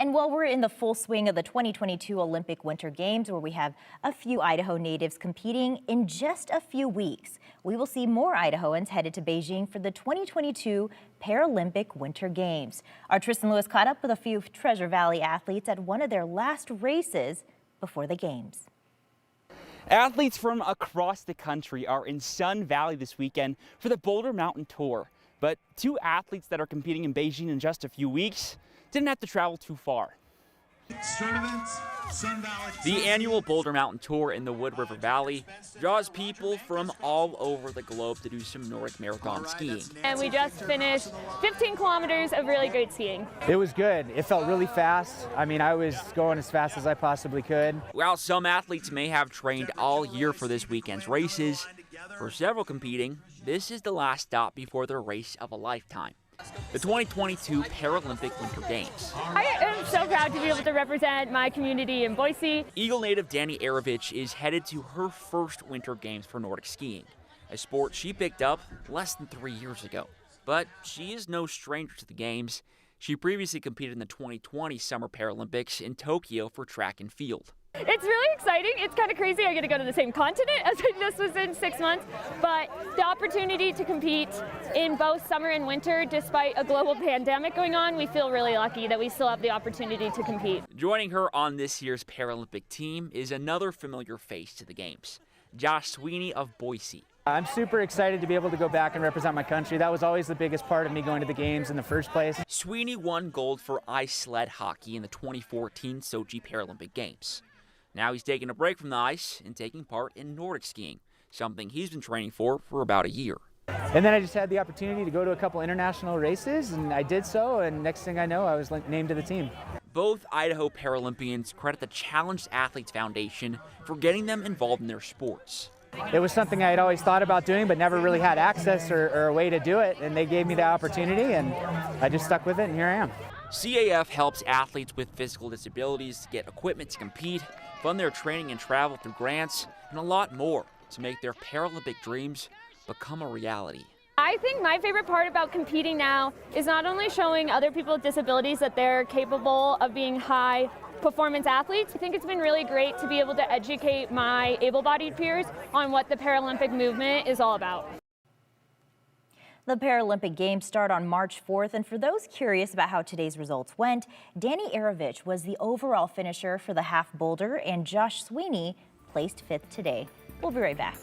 And while we're in the full swing of the 2022 Olympic Winter Games, where we have a few Idaho natives competing, in just a few weeks, we will see more Idahoans headed to Beijing for the 2022 Paralympic Winter Games. Our Tristan Lewis caught up with a few Treasure Valley athletes at one of their last races before the Games. Athletes from across the country are in Sun Valley this weekend for the Boulder Mountain Tour. But two athletes that are competing in Beijing in just a few weeks didn't have to travel too far. The annual Boulder Mountain Tour in the Wood River Valley draws people from all over the globe to do some Nordic marathon skiing. And we just finished 15 kilometers of really great skiing. It was good. It felt really fast. I mean, I was going as fast as I possibly could. While some athletes may have trained all year for this weekend's races, for several competing, this is the last stop before their race of a lifetime. The 2022 Paralympic Winter Games. I am so proud to be able to represent my community in Boise. Eagle native Dani Aravich is headed to her first Winter Games for Nordic skiing, a sport she picked up less than 3 years ago. But she is no stranger to the Games. She previously competed in the 2020 Summer Paralympics in Tokyo for track and field. It's really exciting. It's kind of crazy. I get to go to the same continent as I just was in 6 months. But the opportunity to compete in both summer and winter, despite a global pandemic going on, we feel really lucky that we still have the opportunity to compete. Joining her on this year's Paralympic team is another familiar face to the Games, Sweeney of Boise. I'm super excited to be able to go back and represent my country. That was always the biggest part of me going to the Games in the first place. Sweeney won gold for ice sled hockey in the 2014 Sochi Paralympic Games. Now he's taking a break from the ice and taking part in Nordic skiing, something he's been training for about a year. And then I just had the opportunity to go to a couple international races, and I did so, and next thing I know, I was named to the team. Both Idaho Paralympians credit the Challenged Athletes Foundation for getting them involved in their sports. It was something I had always thought about doing, but never really had access or a way to do it, and they gave me the opportunity, and I just stuck with it, and here I am. CAF helps athletes with physical disabilities to get equipment to compete, fund their training and travel through grants, and a lot more to make their Paralympic dreams become a reality. I think my favorite part about competing now is not only showing other people with disabilities that they're capable of being high performance athletes. I think it's been really great to be able to educate my able-bodied peers on what the Paralympic movement is all about. The Paralympic Games start on March 4th, and for those curious about how today's results went, Dani Aravich was the overall finisher for the half boulder, and Sweeney placed 5th today. We'll be right back.